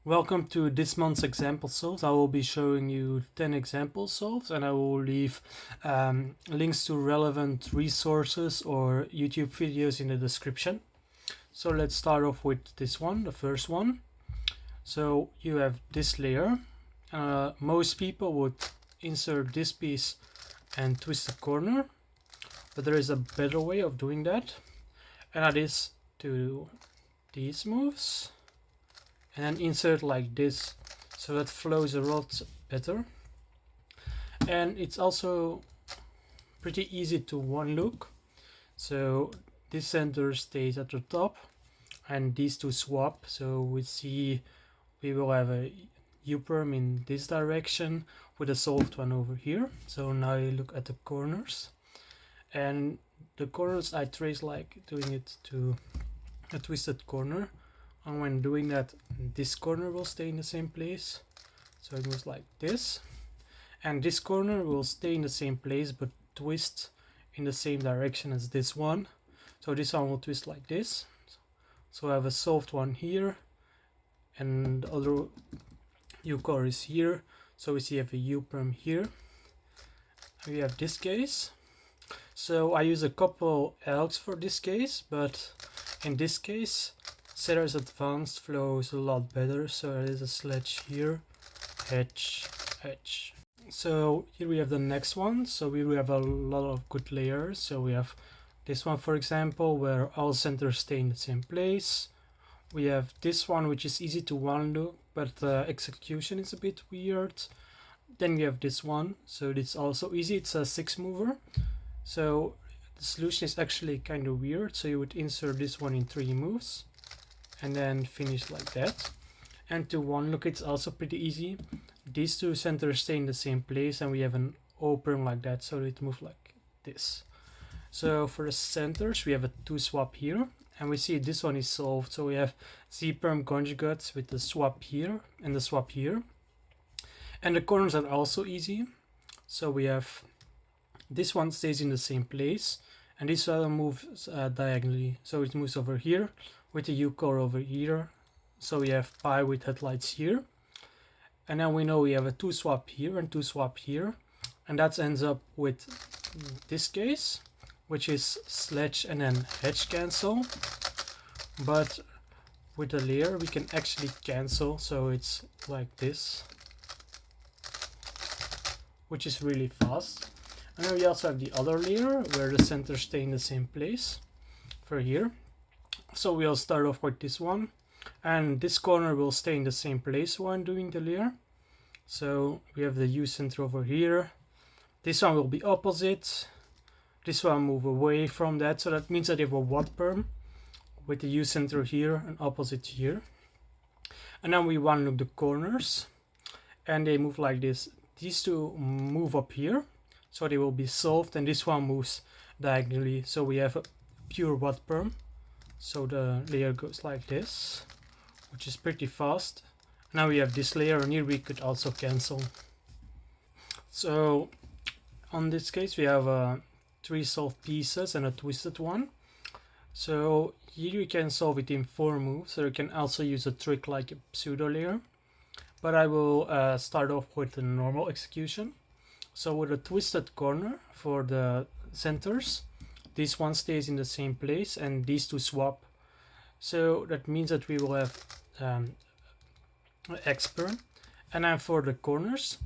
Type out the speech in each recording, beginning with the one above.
Welcome to this month's example solves. I will be showing you 10 example solves, and I will leave links to relevant resources or YouTube videos in the description. So let's start off with this one, the first one. So you have this layer. Most people would insert this piece and twist the corner, but there is a better way of doing that, and that is to do these moves and then insert like this, so that flows a lot better. And it's also pretty easy to one look, so this center stays at the top and these two swap. So we see we will have a U-perm in this direction with a solved one over here. So now you look at the corners, and the corners I trace like doing it to a twisted corner. And when doing that, this corner will stay in the same place, so it moves like this, and this corner will stay in the same place but twist in the same direction as this one. So this one will twist like this. So I have a solved one here, and the other U-core is here. So we see I have a U-perm here. We have this case. So I use a couple elks for this case, but in this case Setter's Advanced flows a lot better, so there is a sledge here, edge, edge. So here we have the next one. So we have a lot of good layers. So we have this one, for example, where all centers stay in the same place. We have this one, which is easy to one look, but the execution is a bit weird. Then we have this one, so it's also easy. It's a 6 mover. So the solution is actually kind of weird. So you would insert this one in 3 moves and then finish like that. And to one look, it's also pretty easy. These two centers stay in the same place, and we have an O-perm like that, so it moves like this. So for the centers, we have a 2 swap here, and we see this one is solved. So we have Z-perm conjugates with the swap here and the swap here. And the corners are also easy. So we have this one stays in the same place, and this one moves diagonally. So it moves over here with the U-core over here. So we have pi with headlights here. And then we know we have a 2 swap here and 2 swap here. And that ends up with this case, which is sledge and then hedge cancel. But with the layer we can actually cancel, so it's like this, which is really fast. And then we also have the other layer where the centers stay in the same place for here. So we'll start off with this one, and this corner will stay in the same place when doing the layer. So we have the U center over here. This one will be opposite. This one move away from that, so that means that you have a watt perm with the U center here and opposite here. And then we one look the corners, and they move like this. These two move up here, so they will be solved, and this one moves diagonally, so we have a pure watt perm. So the layer goes like this, which is pretty fast. Now we have this layer, and here we could also cancel. So on this case we have 3 solved pieces and a twisted one. So here you can solve it in 4 moves, so you can also use a trick like a pseudo layer. But I will start off with the normal execution. So with a twisted corner for the centers, this one stays in the same place and these two swap. So that means that we will have X-perm. And then for the corners,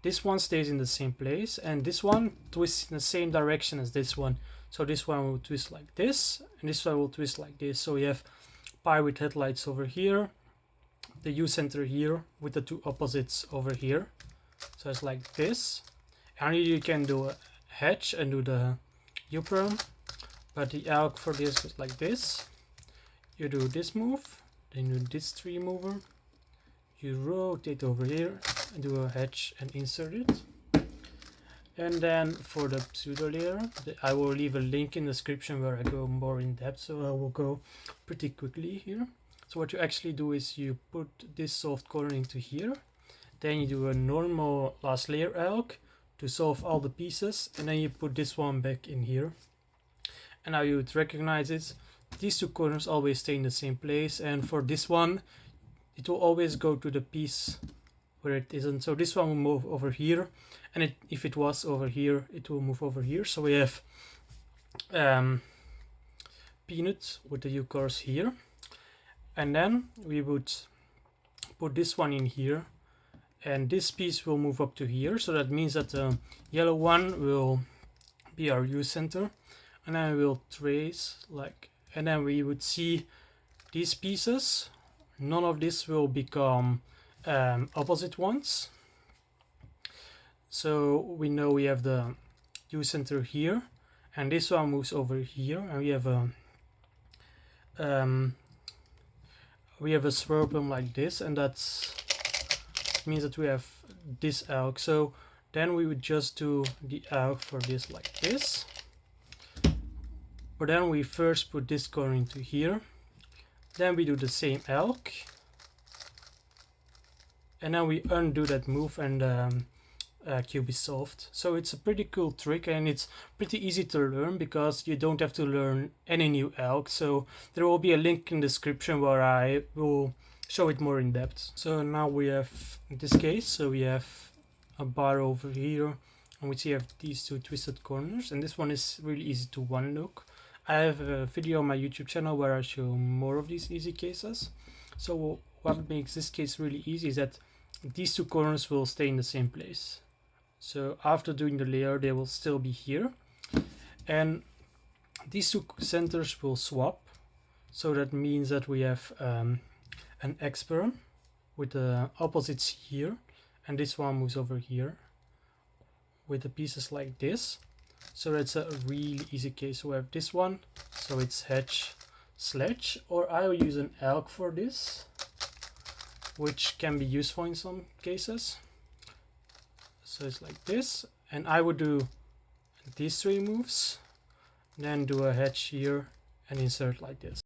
this one stays in the same place and this one twists in the same direction as this one. So this one will twist like this and this one will twist like this. So we have pi with headlights over here, the U center here with the 2 opposites over here. So it's like this. And you can do a hedge and do the U-perm, but the elk for this goes like this. You do this move, then you do this 3 mover, you rotate over here and do a hedge and insert it. And then for the pseudo layer, I will leave a link in the description where I go more in depth, so I will go pretty quickly here. So what you actually do is you put this solved corner into here, then you do a normal last layer elk to solve all the pieces, and then you put this one back in here. And now you would recognize it. These 2 corners always stay in the same place, and for this one it will always go to the piece where it isn't. So this one will move over here, and if it was over here, it will move over here. So we have peanut with the U colors here, and then we would put this one in here, and this piece will move up to here. So that means that the yellow one will be our U center, and then we will trace like, and then we would see these pieces. None of this will become opposite ones. So we know we have the U center here, and this one moves over here, and we have a swirl like this, and that's means that we have this elk. So then we would just do the elk for this like this. But then we first put this corner into here, then we do the same elk, and then we undo that move, and cube is solved. So it's a pretty cool trick, and it's pretty easy to learn because you don't have to learn any new elk. So there will be a link in the description where I will show it more in depth. So now we have this case, so we have a bar over here, and we see have these two twisted corners, and this one is really easy to one look. I have a video on my YouTube channel where I show more of these easy cases. So what makes this case really easy is that these two corners will stay in the same place. So after doing the layer, they will still be here, and these two centers will swap. So that means that we have an X-perm with the opposites here, and this one moves over here with the pieces like this. So that's a really easy case. So we have this one, so it's hedge sledge, or I will use an elk for this, which can be useful in some cases. So it's like this, and I would do these three moves, then do a hedge here and insert like this.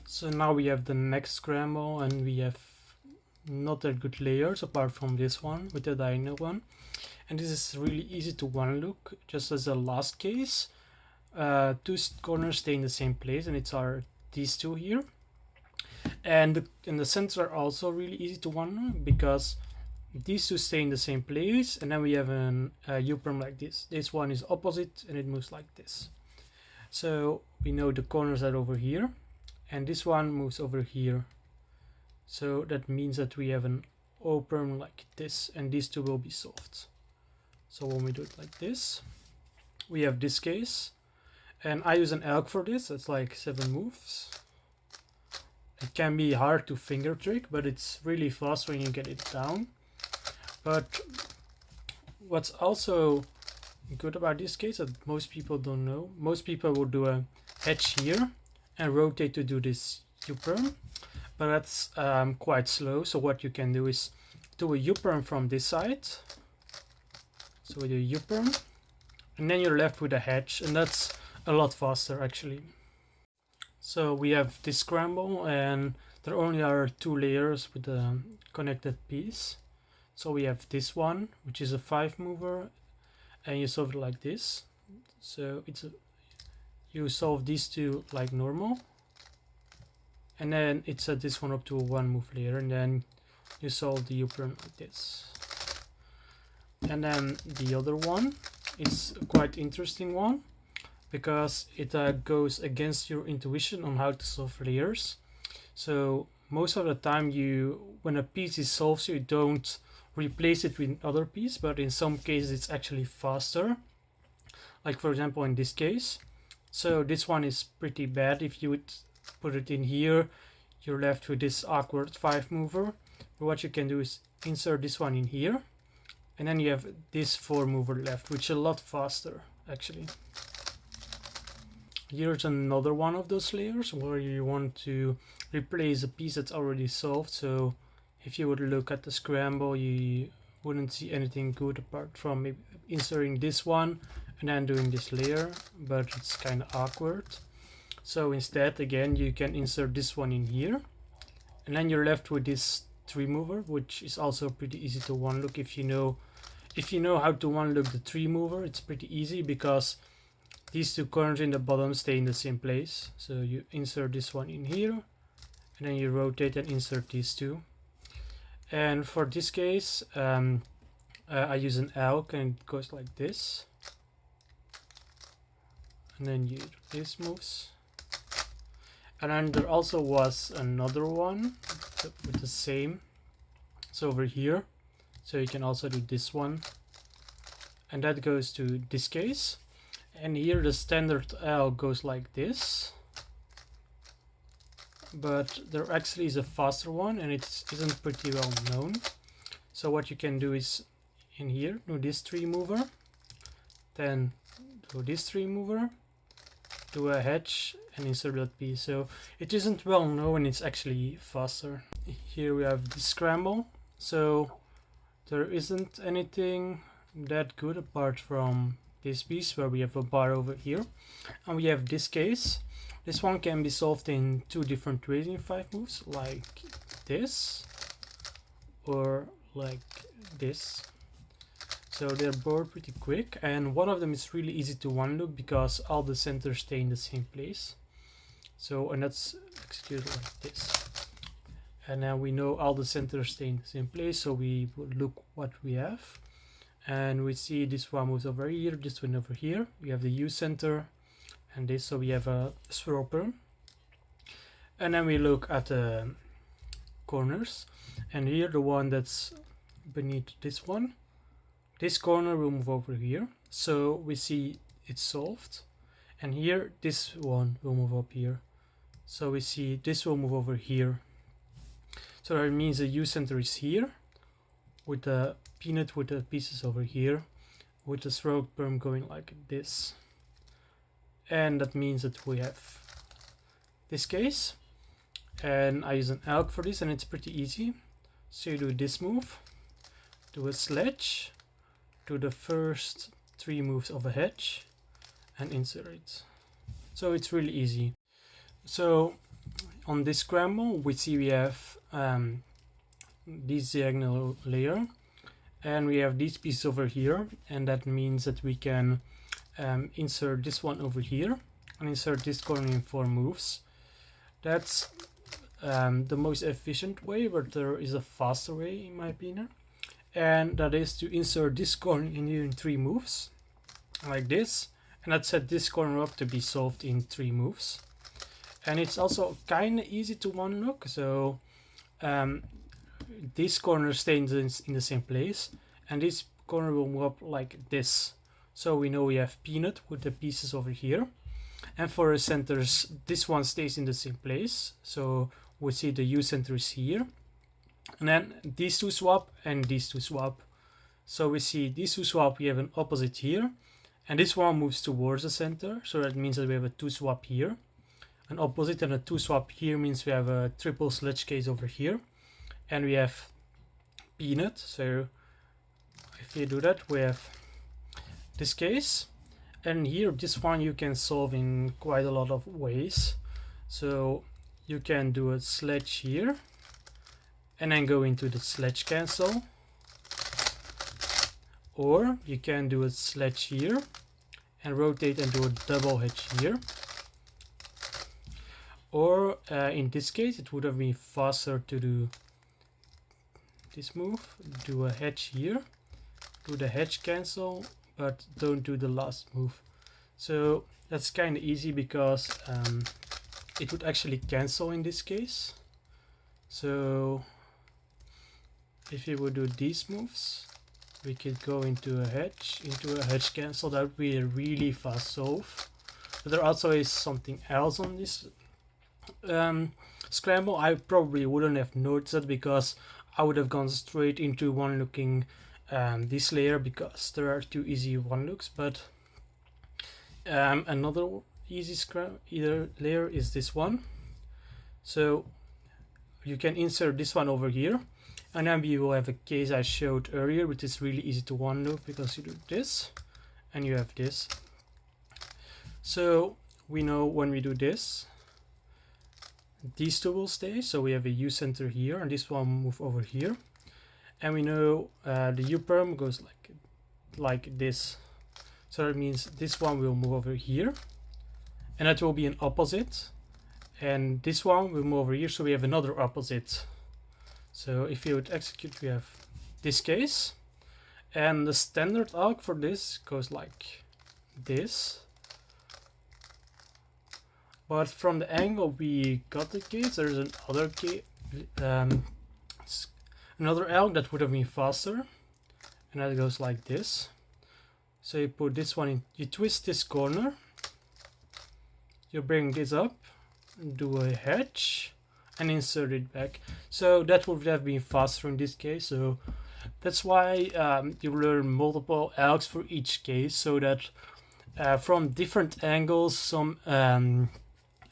So now we have the next scramble, and we have not that good layers apart from this one with the diagonal one, and this is really easy to one look. Just as the last case, two corners stay in the same place, and it's these two here, and in the center are also really easy to one look because these two stay in the same place, and then we have an U-perm like this. This one is opposite, and it moves like this. So we know the corners are over here, and this one moves over here. So that means that we have an O-perm like this, and these two will be solved. So when we do it like this, we have this case, and I use an elk for this. It's like 7 moves. It can be hard to finger trick, but it's really fast when you get it down. But what's also good about this case that most people don't know, most people will do a hedge here and rotate to do this U-perm, but that's quite slow. So what you can do is do a U-perm from this side. So we do U-perm, and then you're left with a hedge, and that's a lot faster actually. So we have this scramble, and there only are 2 layers with a connected piece. So we have this one, which is a 5 mover, and you solve it like this. So you solve these two like normal, and then it set this one up to a 1 move layer, and then you solve the U-perm like this. And then the other one, it's a quite interesting one because it goes against your intuition on how to solve layers. So most of the time when a piece is solved, you don't replace it with another piece, but in some cases it's actually faster, like for example in this case. So this one is pretty bad. If you would put it in here, you're left with this awkward 5 mover. But what you can do is insert this one in here, and then you have this 4 mover left, which is a lot faster actually. Here's another one of those layers where you want to replace a piece that's already solved. So if you would look at the scramble, you wouldn't see anything good apart from maybe inserting this one and then doing this layer, but it's kind of awkward. So instead, again, you can insert this one in here, and then you're left with this 3 mover, which is also pretty easy to one look. If you know how to one look the 3 mover, it's pretty easy because these 2 corners in the bottom stay in the same place. So you insert this one in here, and then you rotate and insert these 2. And for this case, I use an elk and it goes like this. And then you do these moves. And then there also was another one with the same. So over here. So you can also do this one. And that goes to this case. And here the standard L goes like this. But there actually is a faster one and it isn't pretty well known. So what you can do is in here, do this tree mover. Then do this tree mover. Do a hedge and insert that piece. So it isn't well known, it's actually faster. Here we have the scramble. So there isn't anything that good apart from this piece where we have a bar over here. And we have this case. This one can be solved in 2 different ways in 5 moves, like this or like this. So they're both pretty quick, and one of them is really easy to one look because all the centers stay in the same place. So, and that's executed like this. And now we know all the centers stay in the same place, so we will look what we have. And we see this one moves over here, this one over here. We have the U center and this, so we have a swirl perm. And then we look at the corners. And here, the one that's beneath this one, this corner will move over here. So we see it's solved. And here, this one will move up here. So we see this will move over here. So that means the U center is here, with the peanut with the pieces over here, with the swirl perm going like this. And that means that we have this case. And I use an elk for this, and it's pretty easy. So you do this move, do a sledge, do the first 3 moves of a hedge, and insert it. So it's really easy. So on this scramble, we see we have this diagonal layer, and we have these pieces over here, and that means that we can insert this one over here and insert this corner in 4 moves. That's the most efficient way, but there is a faster way in my opinion, and that is to insert this corner in here in 3 moves like this, and that set this corner up to be solved in 3 moves. And it's also kind of easy to one look, so this corner stays in the same place, and this corner will move up like this. So we know we have peanut with the pieces over here. And for the centers, this one stays in the same place. So we see the U center is here. And then these 2 swap and these 2 swap. So we see these 2 swap, we have an opposite here. And this one moves towards the center. So that means that we have a 2 swap here. An opposite and a 2 swap here means we have a triple sledge case over here. And we have peanut. So if you do that, we have this case. And here, this one you can solve in quite a lot of ways. So you can do a sledge here and then go into the sledge cancel. Or you can do a sledge here and rotate and do a double hedge here. Or in this case, it would have been faster to do this move, do a hedge here, do the hedge cancel, but don't do the last move. So that's kind of easy because it would actually cancel in this case. So if you would do these moves, we could go into a hedge cancel. That would be a really fast solve. But there also is something else on this scramble. I probably wouldn't have noticed it because I would have gone straight into one looking this layer because there are 2 easy one looks. But another easy layer is this one. So you can insert this one over here, and then we will have a case I showed earlier, which is really easy to one look because you do this and you have this. So we know when we do this, these 2 will stay. So we have a U center here, and this one will move over here. And we know the U perm goes like this. So that means this one will move over here, and that will be an opposite. And this one will move over here, so we have another opposite. So if you would execute, we have this case, and the standard arc for this goes like this. But from the angle we got the case, there's another another arc that would have been faster, and that goes like this. So you put this one in, you twist this corner, you bring this up, do a hedge, and insert it back. So that would have been faster in this case. So that's why you learn multiple arcs for each case, so that from different angles some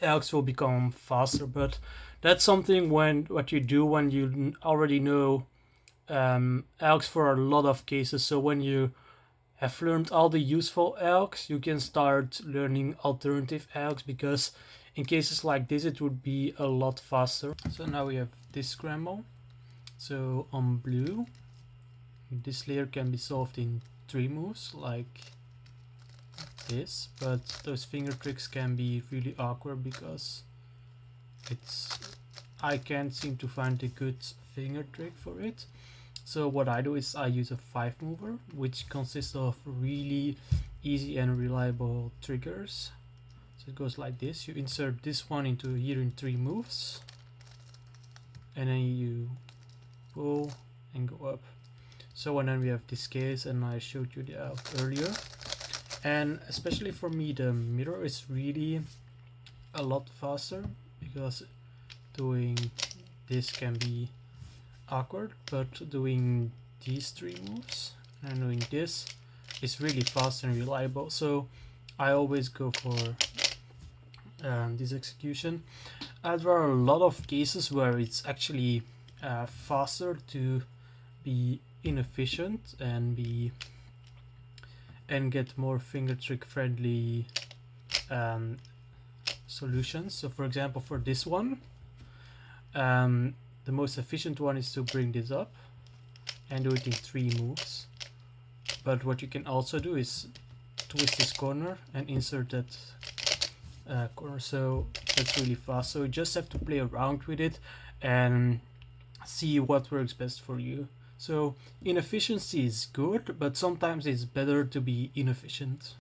arcs will become faster. But that's something what you do when you already know arcs for a lot of cases. So when you have learned all the useful arcs, you can start learning alternative arcs, because in cases like this it would be a lot faster. So now we have this scramble. So on blue, this layer can be solved in 3 moves like this, but those finger tricks can be really awkward because I can't seem to find a good finger trick for it. So what I do is I use a 5 mover, which consists of really easy and reliable triggers. So it goes like this. You insert this one into here in 3 moves, and then you pull and go up. So and then we have this case, and I showed you that earlier. And especially for me, the mirror is really a lot faster, because doing this can be awkward, but doing these 3 moves and doing this is really fast and reliable. So I always go for this execution. There are a lot of cases where it's actually faster to be inefficient and get more finger trick friendly solutions. So for example, for this one, the most efficient one is to bring this up and do it in 3 moves. But what you can also do is twist this corner and insert that corner. So that's really fast. So you just have to play around with it and see what works best for you. So inefficiency is good, but sometimes it's better to be inefficient.